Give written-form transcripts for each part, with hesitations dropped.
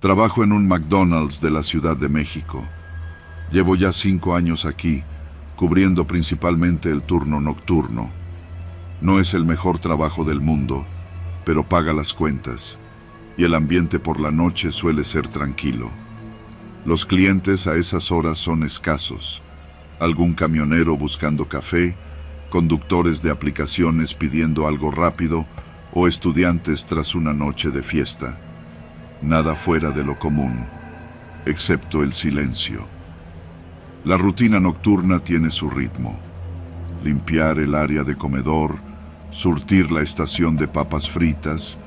Trabajo en un McDonald's de la Ciudad de México. Llevo ya 5 años aquí, cubriendo principalmente el turno nocturno. No es el mejor trabajo del mundo, pero paga las cuentas, y el ambiente por la noche suele ser tranquilo. Los clientes a esas horas son escasos. Algún camionero buscando café, conductores de aplicaciones pidiendo algo rápido o estudiantes tras una noche de fiesta. Nada fuera de lo común, excepto el silencio. La rutina nocturna tiene su ritmo. Limpiar el área de comedor, surtir la estación de papas fritas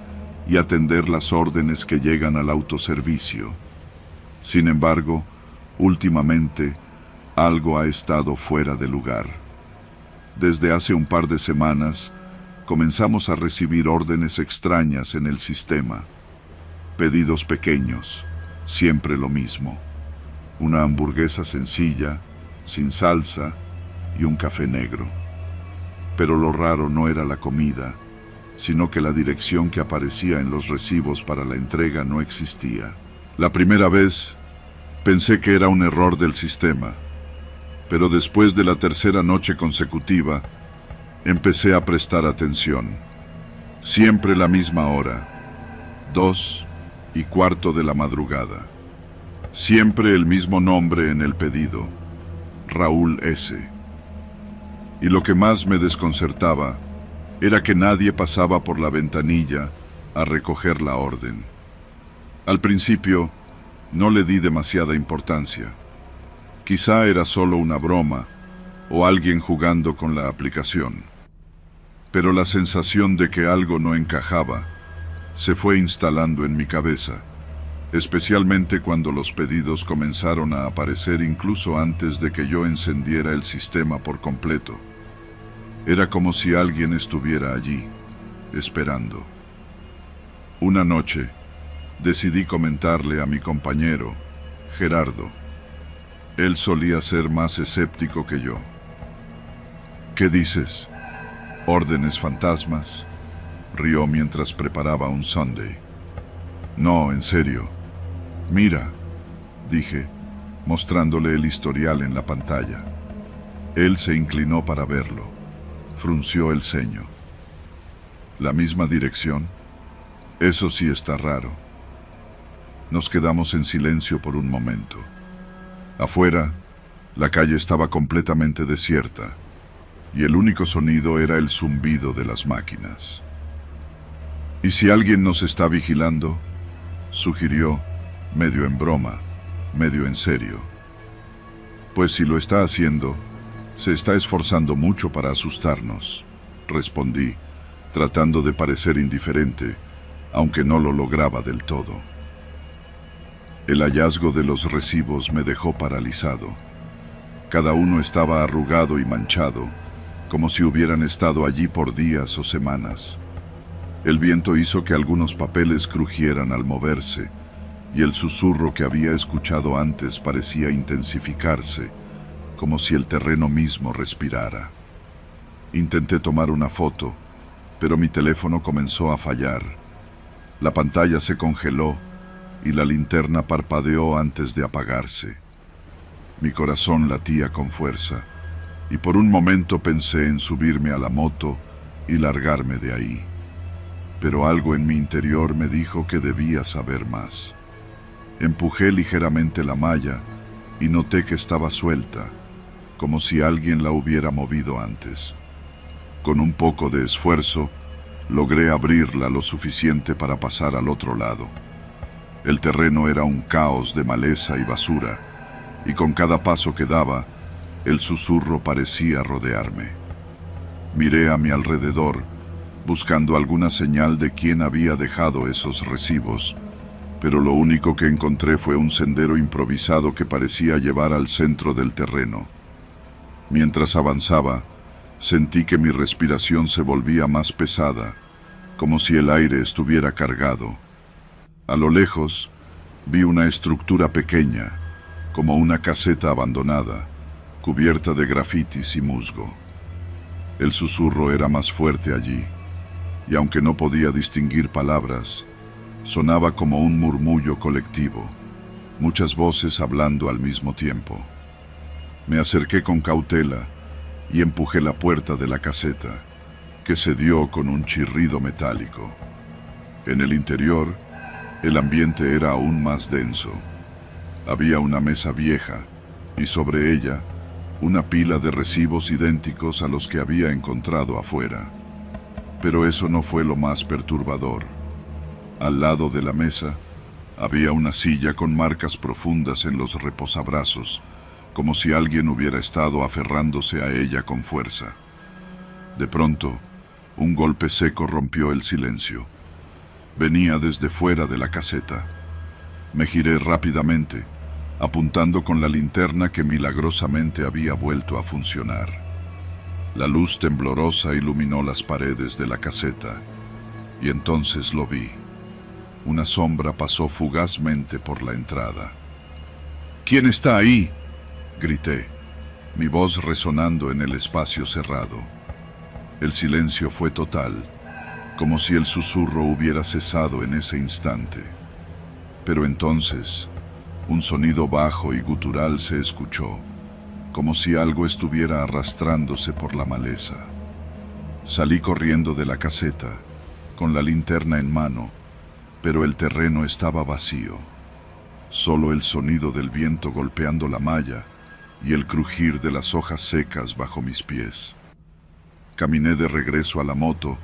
y atender las órdenes que llegan al autoservicio. Sin embargo, últimamente, algo ha estado fuera de lugar. Desde hace un par de semanas, comenzamos a recibir órdenes extrañas en el sistema. Pedidos pequeños, siempre lo mismo. Una hamburguesa sencilla, sin salsa y un café negro. Pero lo raro no era la comida, sino que la dirección que aparecía en los recibos para la entrega no existía. La primera vez pensé que era un error del sistema, pero después de la tercera noche consecutiva, empecé a prestar atención. Siempre la misma hora, 2:15 de la madrugada. Siempre el mismo nombre en el pedido, Raúl S. Y lo que más me desconcertaba era que nadie pasaba por la ventanilla a recoger la orden. Al principio, no le di demasiada importancia. Quizá era solo una broma o alguien jugando con la aplicación. Pero la sensación de que algo no encajaba se fue instalando en mi cabeza, especialmente cuando los pedidos comenzaron a aparecer incluso antes de que yo encendiera el sistema por completo. Era como si alguien estuviera allí, esperando. Una noche, decidí comentarle a mi compañero, Gerardo. Él solía ser más escéptico que yo. ¿Qué dices? ¿Órdenes fantasmas? Rió mientras preparaba un sundae. No, en serio. Mira, dije, mostrándole el historial en la pantalla. Él se inclinó para verlo. Frunció el ceño. ¿La misma dirección? Eso sí está raro. Nos quedamos en silencio por un momento. Afuera, la calle estaba completamente desierta, y el único sonido era el zumbido de las máquinas. ¿Y si alguien nos está vigilando?, sugirió, medio en broma, medio en serio. Pues si lo está haciendo, se está esforzando mucho para asustarnos, respondí, tratando de parecer indiferente, aunque no lo lograba del todo. El hallazgo de los recibos me dejó paralizado. Cada uno estaba arrugado y manchado, como si hubieran estado allí por días o semanas. El viento hizo que algunos papeles crujieran al moverse, y el susurro que había escuchado antes parecía intensificarse, como si el terreno mismo respirara. Intenté tomar una foto, pero mi teléfono comenzó a fallar. La pantalla se congeló y la linterna parpadeó antes de apagarse. Mi corazón latía con fuerza, y por un momento pensé en subirme a la moto y largarme de ahí. Pero algo en mi interior me dijo que debía saber más. Empujé ligeramente la malla y noté que estaba suelta, como si alguien la hubiera movido antes. Con un poco de esfuerzo, logré abrirla lo suficiente para pasar al otro lado. El terreno era un caos de maleza y basura, y con cada paso que daba, el susurro parecía rodearme. Miré a mi alrededor, buscando alguna señal de quién había dejado esos recibos, pero lo único que encontré fue un sendero improvisado que parecía llevar al centro del terreno. Mientras avanzaba, sentí que mi respiración se volvía más pesada, como si el aire estuviera cargado. A lo lejos, vi una estructura pequeña, como una caseta abandonada, cubierta de grafitis y musgo. El susurro era más fuerte allí, y aunque no podía distinguir palabras, Sonaba como un murmullo colectivo, muchas voces hablando al mismo tiempo. Me acerqué con cautela y empujé la puerta de la caseta, que cedió con un chirrido metálico. En el interior, el ambiente era aún más denso. Había una mesa vieja y sobre ella una pila de recibos idénticos a los que había encontrado afuera. Pero eso no fue lo más perturbador. Al lado de la mesa había una silla con marcas profundas en los reposabrazos, como si alguien hubiera estado aferrándose a ella con fuerza. De pronto, un golpe seco rompió el silencio. Venía desde fuera de la caseta. Me giré rápidamente, apuntando con la linterna que milagrosamente había vuelto a funcionar. La luz temblorosa iluminó las paredes de la caseta, y entonces lo vi. Una sombra pasó fugazmente por la entrada. «¿Quién está ahí?», grité, mi voz resonando en el espacio cerrado. El silencio fue total, como si el susurro hubiera cesado en ese instante. Pero entonces, un sonido bajo y gutural se escuchó, como si algo estuviera arrastrándose por la maleza. Salí corriendo de la caseta, con la linterna en mano, pero el terreno estaba vacío. Solo el sonido del viento golpeando la malla y el crujir de las hojas secas bajo mis pies. Caminé de regreso a la moto,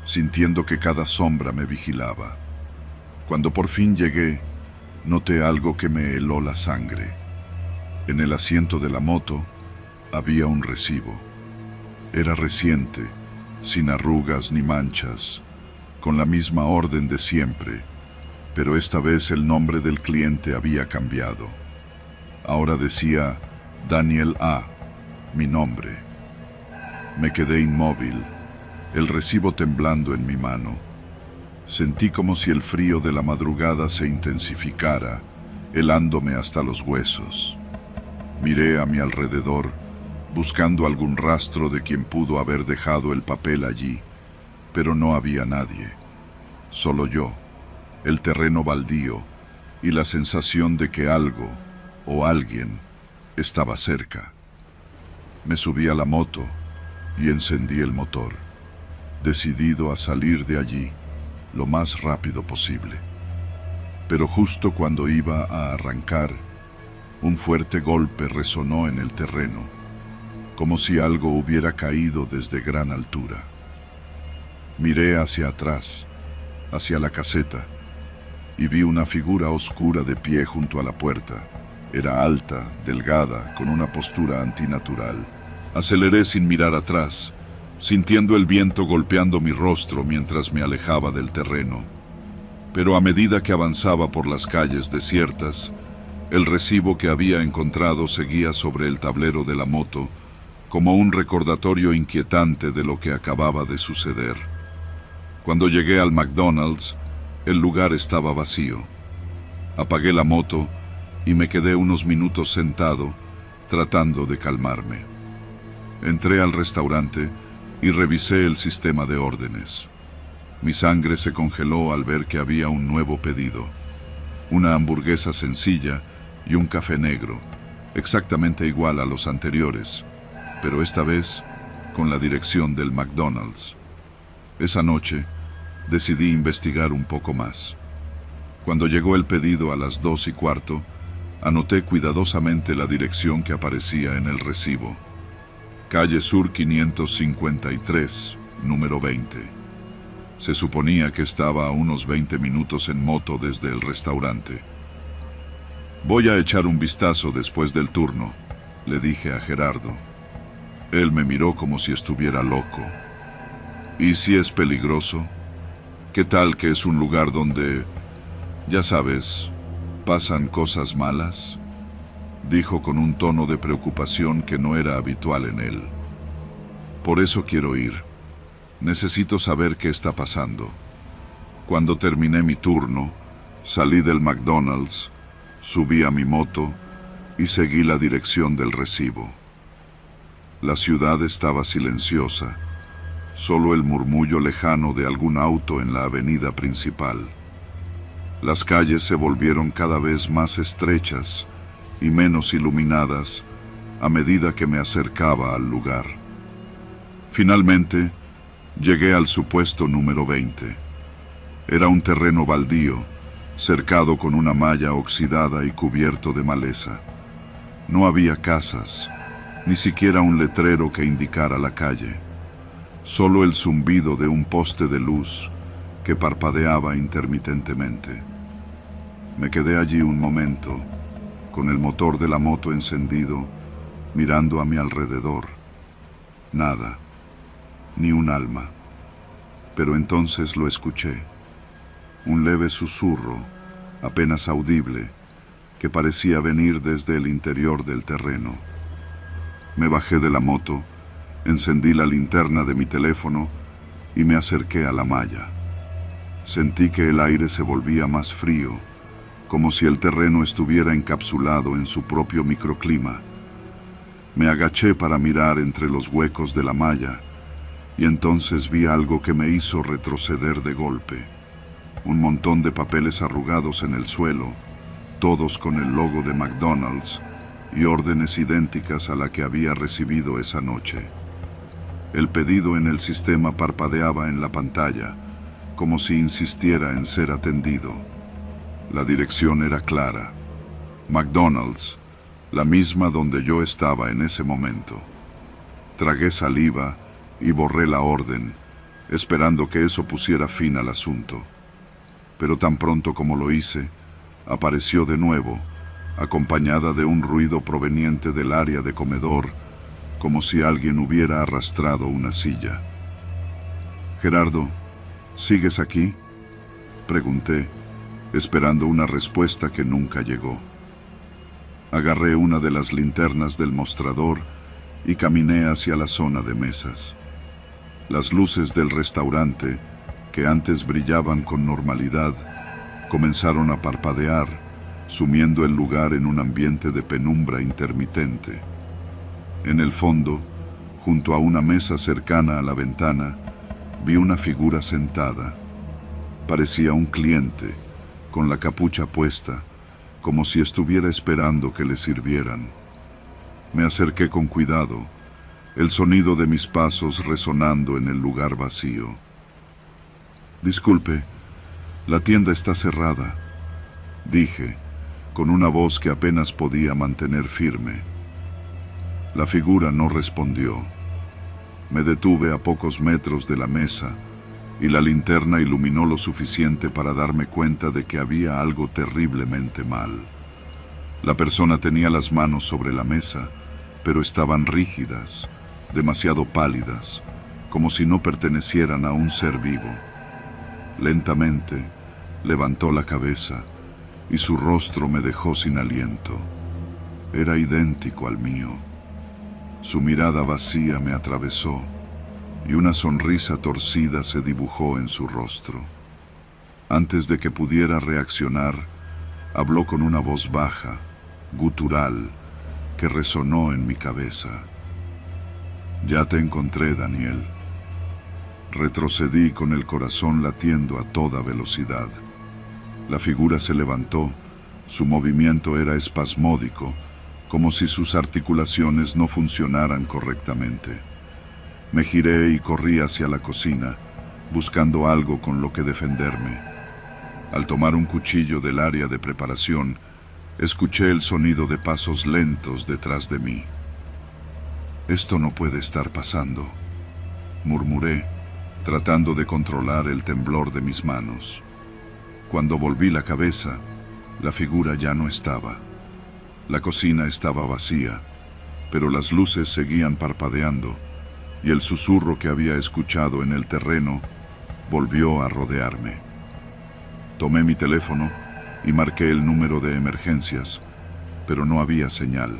sintiendo que cada sombra me vigilaba. Cuando por fin llegué, noté algo que me heló la sangre. En el asiento de la moto había un recibo. Era reciente, sin arrugas ni manchas, con la misma orden de siempre, pero esta vez el nombre del cliente había cambiado. Ahora decía Daniel A., mi nombre. Me quedé inmóvil, el recibo temblando en mi mano. Sentí como si el frío de la madrugada se intensificara, helándome hasta los huesos. Miré a mi alrededor, buscando algún rastro de quien pudo haber dejado el papel allí, pero no había nadie. Solo yo, el terreno baldío y la sensación de que algo o alguien estaba cerca. Me subí a la moto y encendí el motor, decidido a salir de allí lo más rápido posible. Pero justo cuando iba a arrancar, un fuerte golpe resonó en el terreno, como si algo hubiera caído desde gran altura. Miré hacia atrás, hacia la caseta, y vi una figura oscura de pie junto a la puerta. Era alta, delgada, con una postura antinatural. Aceleré sin mirar atrás, sintiendo el viento golpeando mi rostro mientras me alejaba del terreno. Pero a medida que avanzaba por las calles desiertas, el recibo que había encontrado seguía sobre el tablero de la moto, como un recordatorio inquietante de lo que acababa de suceder. Cuando llegué al McDonald's, el lugar estaba vacío. Apagué la moto y me quedé unos minutos sentado, tratando de calmarme. Entré al restaurante y revisé el sistema de órdenes. Mi sangre se congeló al ver que había un nuevo pedido: una hamburguesa sencilla y un café negro, exactamente igual a los anteriores, pero esta vez con la dirección del McDonald's. Esa noche decidí investigar un poco más. Cuando llegó el pedido a las 2:15, anoté cuidadosamente la dirección que aparecía en el recibo: Calle Sur 553, número 20. Se suponía que estaba a unos 20 minutos en moto desde el restaurante. «Voy a echar un vistazo después del turno», le dije a Gerardo. Él me miró como si estuviera loco. «¿Y si es peligroso? ¿Qué tal que es un lugar donde, ya sabes, pasan cosas malas?», dijo con un tono de preocupación que no era habitual en él. «Por eso quiero ir. Necesito saber qué está pasando». Cuando terminé mi turno, salí del McDonald's, subí a mi moto y seguí la dirección del recibo. La ciudad estaba silenciosa, solo el murmullo lejano de algún auto en la avenida principal. Las calles se volvieron cada vez más estrechas y menos iluminadas a medida que me acercaba al lugar. Finalmente, llegué al supuesto número 20. Era un terreno baldío, cercado con una malla oxidada y cubierto de maleza. No había casas, ni siquiera un letrero que indicara la calle. Solo el zumbido de un poste de luz que parpadeaba intermitentemente. Me quedé allí un momento, con el motor de la moto encendido, mirando a mi alrededor. Nada, ni un alma. Pero entonces lo escuché. Un leve susurro, apenas audible, que parecía venir desde el interior del terreno. Me bajé de la moto, encendí la linterna de mi teléfono y me acerqué a la malla. Sentí que el aire se volvía más frío, como si el terreno estuviera encapsulado en su propio microclima. Me agaché para mirar entre los huecos de la malla y entonces vi algo que me hizo retroceder de golpe. Un montón de papeles arrugados en el suelo, todos con el logo de McDonald's y órdenes idénticas a la que había recibido esa noche. El pedido en el sistema parpadeaba en la pantalla, como si insistiera en ser atendido. La dirección era clara. McDonald's, la misma donde yo estaba en ese momento. Tragué saliva y borré la orden, esperando que eso pusiera fin al asunto. Pero tan pronto como lo hice, apareció de nuevo, acompañada de un ruido proveniente del área de comedor, como si alguien hubiera arrastrado una silla. «Gerardo, ¿sigues aquí?», pregunté, esperando una respuesta que nunca llegó. Agarré una de las linternas del mostrador y caminé hacia la zona de mesas. Las luces del restaurante, que antes brillaban con normalidad, comenzaron a parpadear, sumiendo el lugar en un ambiente de penumbra intermitente. En el fondo, junto a una mesa cercana a la ventana, vi una figura sentada. Parecía un cliente, con la capucha puesta, como si estuviera esperando que le sirvieran. Me acerqué con cuidado, el sonido de mis pasos resonando en el lugar vacío. «Disculpe, la tienda está cerrada», dije, con una voz que apenas podía mantener firme. La figura no respondió. Me detuve a pocos metros de la mesa y la linterna iluminó lo suficiente para darme cuenta de que había algo terriblemente mal. La persona tenía las manos sobre la mesa, pero estaban rígidas, demasiado pálidas, como si no pertenecieran a un ser vivo. Lentamente levantó la cabeza y su rostro me dejó sin aliento. Era idéntico al mío. Su mirada vacía me atravesó y una sonrisa torcida se dibujó en su rostro. Antes de que pudiera reaccionar, habló con una voz baja, gutural, que resonó en mi cabeza. «Ya te encontré, Daniel». Retrocedí con el corazón latiendo a toda velocidad. La figura se levantó, su movimiento era espasmódico, como si sus articulaciones no funcionaran correctamente. Me giré y corrí hacia la cocina, buscando algo con lo que defenderme. Al tomar un cuchillo del área de preparación, escuché el sonido de pasos lentos detrás de mí. «Esto no puede estar pasando», murmuré, tratando de controlar el temblor de mis manos. Cuando volví la cabeza, la figura ya no estaba. La cocina estaba vacía, pero las luces seguían parpadeando y el susurro que había escuchado en el terreno volvió a rodearme. Tomé mi teléfono y marqué el número de emergencias, pero no había señal.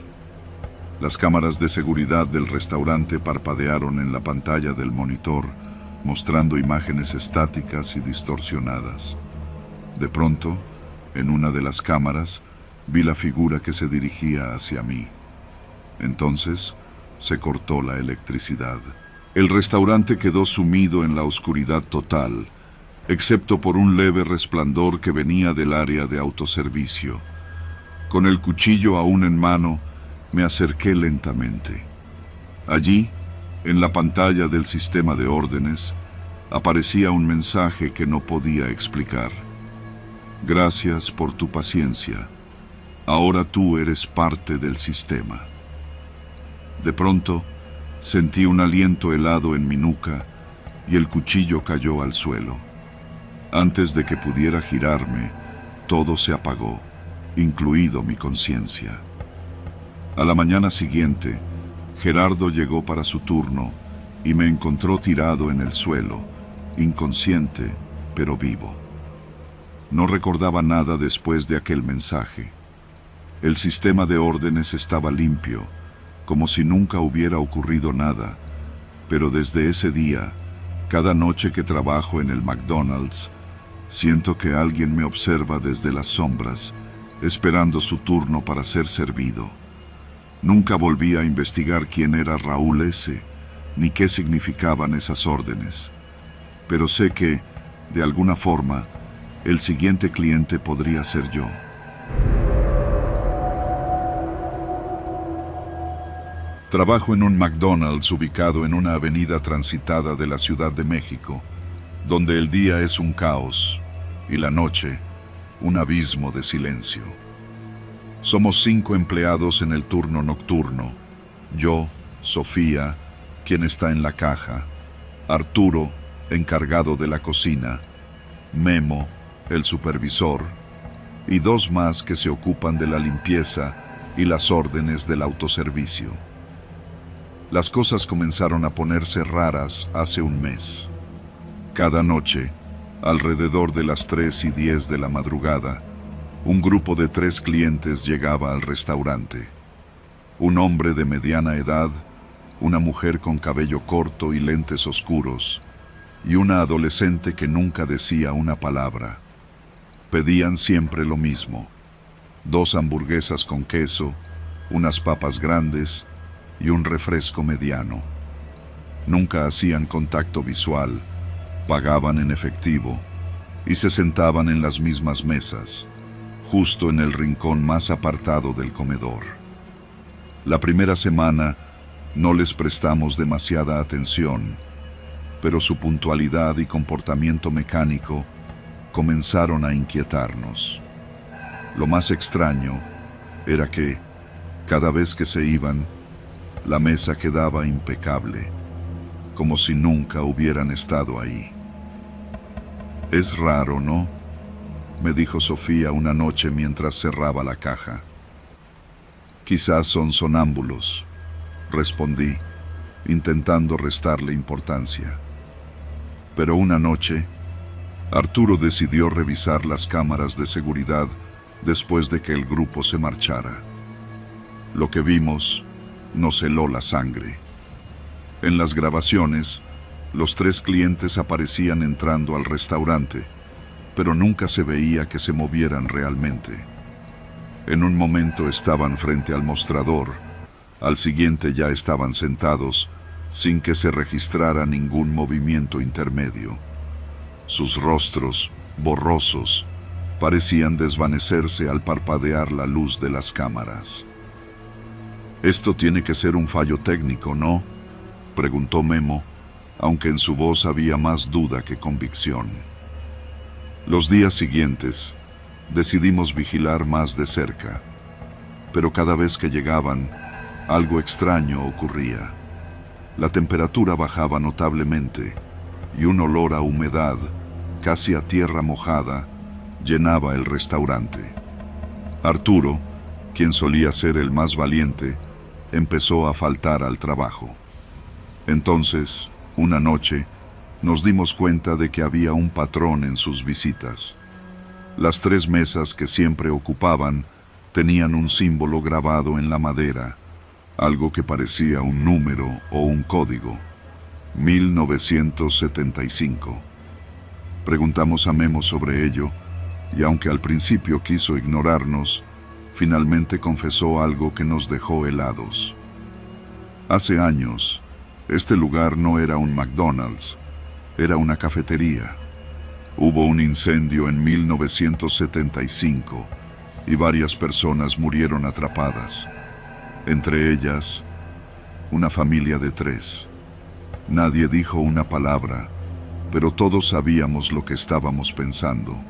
Las cámaras de seguridad del restaurante parpadearon en la pantalla del monitor, mostrando imágenes estáticas y distorsionadas. De pronto, en una de las cámaras, vi la figura que se dirigía hacia mí. Entonces, se cortó la electricidad. El restaurante quedó sumido en la oscuridad total, excepto por un leve resplandor que venía del área de autoservicio. Con el cuchillo aún en mano, me acerqué lentamente. Allí, en la pantalla del sistema de órdenes, aparecía un mensaje que no podía explicar. Gracias por tu paciencia. Ahora tú eres parte del sistema. De pronto, sentí un aliento helado en mi nuca y el cuchillo cayó al suelo. Antes de que pudiera girarme, todo se apagó, incluido mi conciencia. A la mañana siguiente, Gerardo llegó para su turno y me encontró tirado en el suelo, inconsciente, pero vivo. No recordaba nada después de aquel mensaje. El sistema de órdenes estaba limpio, como si nunca hubiera ocurrido nada, pero desde ese día, cada noche que trabajo en el McDonald's, siento que alguien me observa desde las sombras, esperando su turno para ser servido. Nunca volví a investigar quién era Raúl S., ni qué significaban esas órdenes. Pero sé que, de alguna forma, el siguiente cliente podría ser yo. Trabajo en un McDonald's ubicado en una avenida transitada de la Ciudad de México, donde el día es un caos y la noche un abismo de silencio. Somos 5 empleados en el turno nocturno. Yo, Sofía, quien está en la caja, Arturo, encargado de la cocina, Memo, el supervisor, y 2 más que se ocupan de la limpieza y las órdenes del autoservicio. Las cosas comenzaron a ponerse raras hace un mes. Cada noche, alrededor de las 3:10 de la madrugada, un grupo de 3 clientes llegaba al restaurante. Un hombre de mediana edad, una mujer con cabello corto y lentes oscuros, y una adolescente que nunca decía una palabra. Pedían siempre lo mismo: 2 hamburguesas con queso, unas papas grandes y un refresco mediano. Nunca hacían contacto visual, pagaban en efectivo y se sentaban en las mismas mesas, justo en el rincón más apartado del comedor. La primera semana no les prestamos demasiada atención, pero su puntualidad y comportamiento mecánico comenzaron a inquietarnos. Lo más extraño era que, cada vez que se iban, la mesa quedaba impecable, como si nunca hubieran estado ahí. Es raro, ¿no?, me dijo Sofía una noche mientras cerraba la caja. Quizás son sonámbulos, respondí, intentando restarle importancia. Pero una noche, Arturo decidió revisar las cámaras de seguridad después de que el grupo se marchara. Lo que vimos nos heló la sangre. En las grabaciones, los 3 clientes aparecían entrando al restaurante, pero nunca se veía que se movieran realmente. En un momento estaban frente al mostrador, al siguiente ya estaban sentados, sin que se registrara ningún movimiento intermedio. Sus rostros, borrosos, parecían desvanecerse al parpadear la luz de las cámaras. «Esto tiene que ser un fallo técnico, ¿no?», preguntó Memo, aunque en su voz había más duda que convicción. Los días siguientes, decidimos vigilar más de cerca, pero cada vez que llegaban, algo extraño ocurría. La temperatura bajaba notablemente y un olor a humedad, casi a tierra mojada, llenaba el restaurante. Arturo, quien solía ser el más valiente, empezó a faltar al trabajo. Entonces, una noche, nos dimos cuenta de que había un patrón en sus visitas. Las 3 mesas que siempre ocupaban tenían un símbolo grabado en la madera, algo que parecía un número o un código. 1975. Preguntamos a Memo sobre ello, y aunque al principio quiso ignorarnos, finalmente confesó algo que nos dejó helados. Hace años, este lugar no era un McDonald's, era una cafetería. Hubo un incendio en 1975 y varias personas murieron atrapadas. Entre ellas, una familia de 3. Nadie dijo una palabra, pero todos sabíamos lo que estábamos pensando.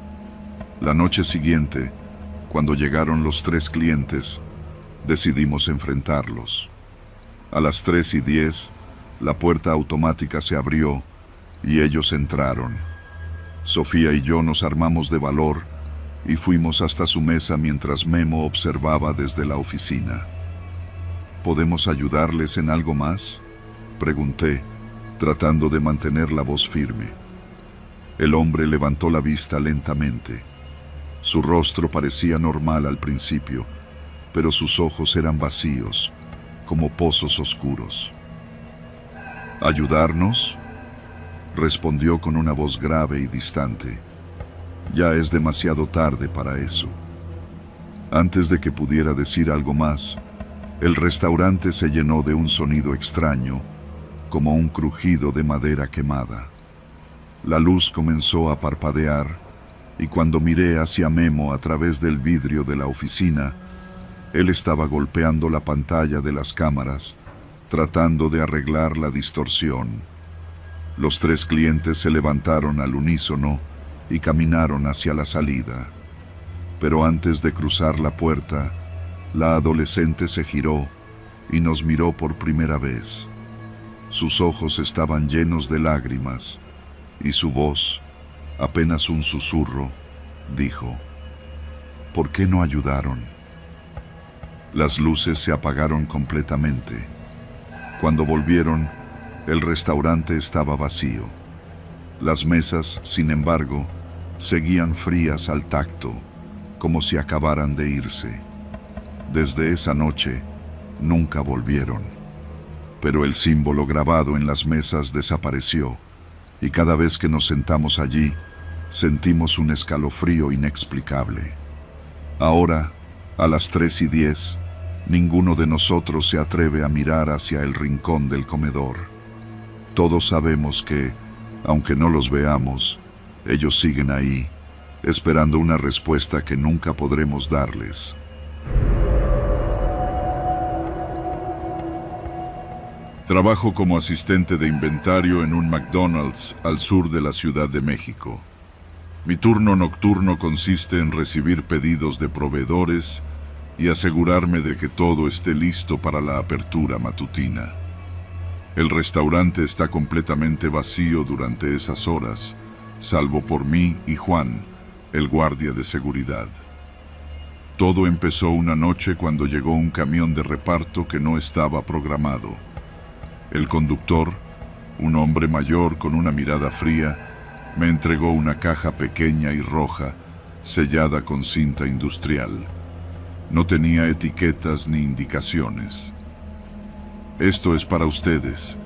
La noche siguiente, cuando llegaron los 3 clientes, decidimos enfrentarlos. A las 3:10, la puerta automática se abrió y ellos entraron. Sofía y yo nos armamos de valor y fuimos hasta su mesa mientras Memo observaba desde la oficina. ¿Podemos ayudarles en algo más?, pregunté, tratando de mantener la voz firme. El hombre levantó la vista lentamente. Su rostro parecía normal al principio, pero sus ojos eran vacíos, como pozos oscuros. ¿Ayudarnos?, respondió con una voz grave y distante. Ya es demasiado tarde para eso. Antes de que pudiera decir algo más, el restaurante se llenó de un sonido extraño, como un crujido de madera quemada. La luz comenzó a parpadear, y cuando miré hacia Memo a través del vidrio de la oficina, él estaba golpeando la pantalla de las cámaras, tratando de arreglar la distorsión. Los 3 clientes se levantaron al unísono y caminaron hacia la salida. Pero antes de cruzar la puerta, la adolescente se giró y nos miró por primera vez. Sus ojos estaban llenos de lágrimas y su voz, apenas un susurro, dijo: ¿Por qué no ayudaron? Las luces se apagaron completamente. Cuando volvieron, el restaurante estaba vacío. Las mesas, sin embargo, seguían frías al tacto, como si acabaran de irse. Desde esa noche, nunca volvieron. Pero el símbolo grabado en las mesas desapareció, y cada vez que nos sentamos allí, sentimos un escalofrío inexplicable. Ahora, a las 3:10, ninguno de nosotros se atreve a mirar hacia el rincón del comedor. Todos sabemos que, aunque no los veamos, ellos siguen ahí, esperando una respuesta que nunca podremos darles. Trabajo como asistente de inventario en un McDonald's al sur de la Ciudad de México. Mi turno nocturno consiste en recibir pedidos de proveedores y asegurarme de que todo esté listo para la apertura matutina. El restaurante está completamente vacío durante esas horas, salvo por mí y Juan, el guardia de seguridad. Todo empezó una noche cuando llegó un camión de reparto que no estaba programado. El conductor, un hombre mayor con una mirada fría, me entregó una caja pequeña y roja, sellada con cinta industrial. No tenía etiquetas ni indicaciones. «Esto es para ustedes,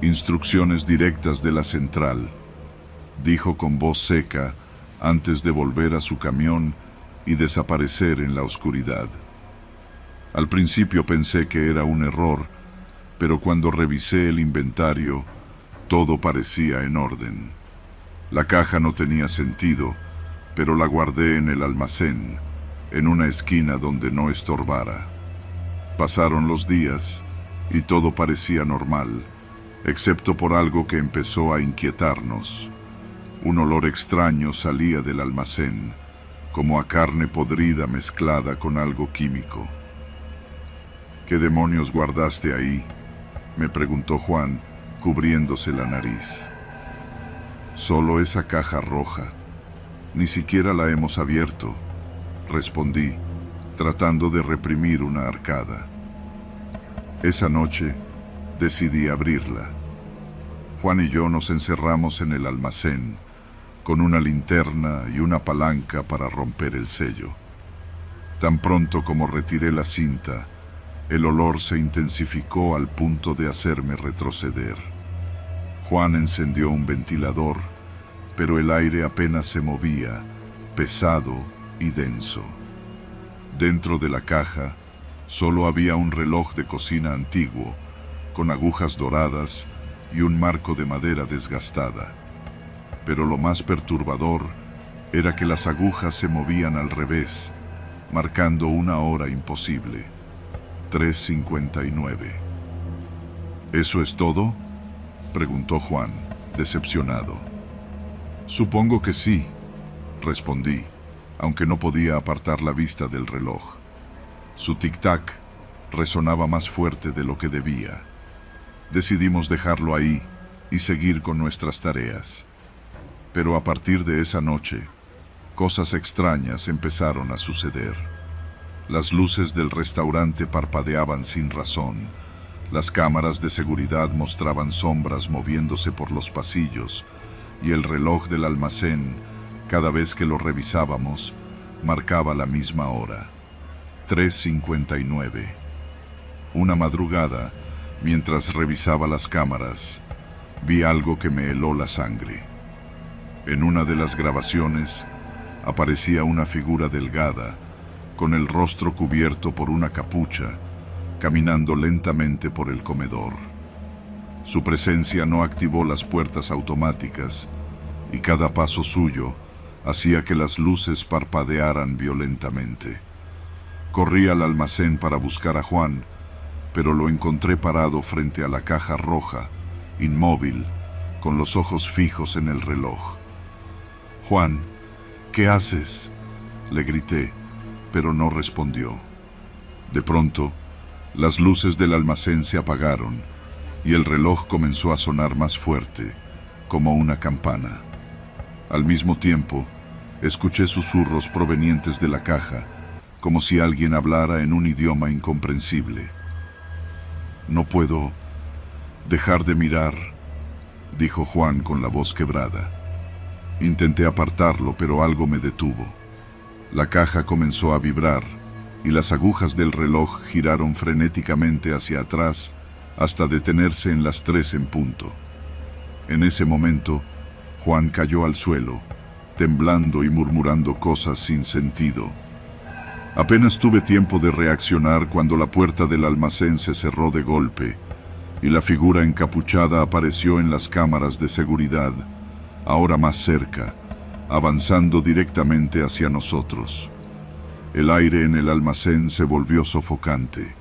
instrucciones directas de la central», dijo con voz seca antes de volver a su camión y desaparecer en la oscuridad. Al principio pensé que era un error, pero cuando revisé el inventario, todo parecía en orden. La caja no tenía sentido, pero la guardé en el almacén, en una esquina donde no estorbara. Pasaron los días y todo parecía normal, excepto por algo que empezó a inquietarnos. Un olor extraño salía del almacén, como a carne podrida mezclada con algo químico. «¿Qué demonios guardaste ahí?», me preguntó Juan, cubriéndose la nariz. «Solo esa caja roja. Ni siquiera la hemos abierto», respondí, tratando de reprimir una arcada. Esa noche decidí abrirla. Juan y yo nos encerramos en el almacén, con una linterna y una palanca para romper el sello. Tan pronto como retiré la cinta, el olor se intensificó al punto de hacerme retroceder. Juan encendió un ventilador, pero el aire apenas se movía, pesado y denso. Dentro de la caja, solo había un reloj de cocina antiguo, con agujas doradas y un marco de madera desgastada. Pero lo más perturbador era que las agujas se movían al revés, marcando una hora imposible. 3:59. ¿Eso es todo?, preguntó Juan, decepcionado. Supongo que sí, respondí, aunque no podía apartar la vista del reloj. Su tic-tac resonaba más fuerte de lo que debía. Decidimos dejarlo ahí y seguir con nuestras tareas. Pero a partir de esa noche, cosas extrañas empezaron a suceder. Las luces del restaurante parpadeaban sin razón. Las cámaras de seguridad mostraban sombras moviéndose por los pasillos, y el reloj del almacén, cada vez que lo revisábamos, marcaba la misma hora. 3:59. Una madrugada, mientras revisaba las cámaras, vi algo que me heló la sangre. En una de las grabaciones aparecía una figura delgada, con el rostro cubierto por una capucha, caminando lentamente por el comedor. Su presencia no activó las puertas automáticas, y cada paso suyo hacía que las luces parpadearan violentamente. Corrí al almacén para buscar a Juan, pero lo encontré parado frente a la caja roja, inmóvil, con los ojos fijos en el reloj. «Juan, ¿qué haces?», le grité, pero no respondió. De pronto, las luces del almacén se apagaron y el reloj comenzó a sonar más fuerte, como una campana. Al mismo tiempo, escuché susurros provenientes de la caja, como si alguien hablara en un idioma incomprensible. «No puedo dejar de mirar», dijo Juan con la voz quebrada. Intenté apartarlo, pero algo me detuvo. La caja comenzó a vibrar y las agujas del reloj giraron frenéticamente hacia atrás hasta detenerse en las 3 en punto. En ese momento, Juan cayó al suelo, temblando y murmurando cosas sin sentido. Apenas tuve tiempo de reaccionar cuando la puerta del almacén se cerró de golpe y la figura encapuchada apareció en las cámaras de seguridad, ahora más cerca, avanzando directamente hacia nosotros. El aire en el almacén se volvió sofocante.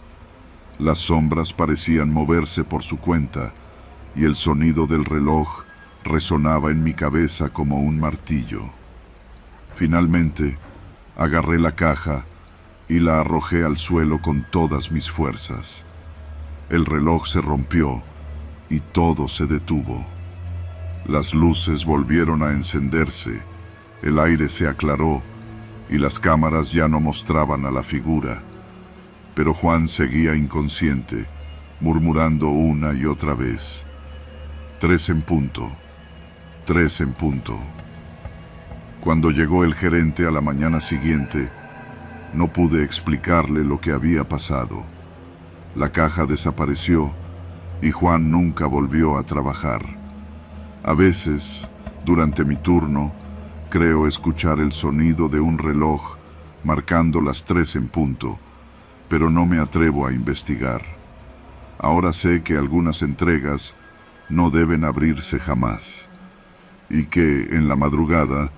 Las sombras parecían moverse por su cuenta y el sonido del reloj resonaba en mi cabeza como un martillo. Finalmente, agarré la caja y la arrojé al suelo con todas mis fuerzas. El reloj se rompió y todo se detuvo. Las luces volvieron a encenderse, el aire se aclaró y las cámaras ya no mostraban a la figura. Pero Juan seguía inconsciente, murmurando una y otra vez: 3 en punto, 3 en punto. Cuando llegó el gerente a la mañana siguiente, no pude explicarle lo que había pasado. La caja desapareció y Juan nunca volvió a trabajar. A veces, durante mi turno, creo escuchar el sonido de un reloj marcando las 3 en punto, pero no me atrevo a investigar. Ahora sé que algunas entregas no deben abrirse jamás, y que, en la madrugada,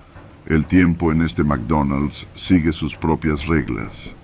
el tiempo en este McDonald's sigue sus propias reglas.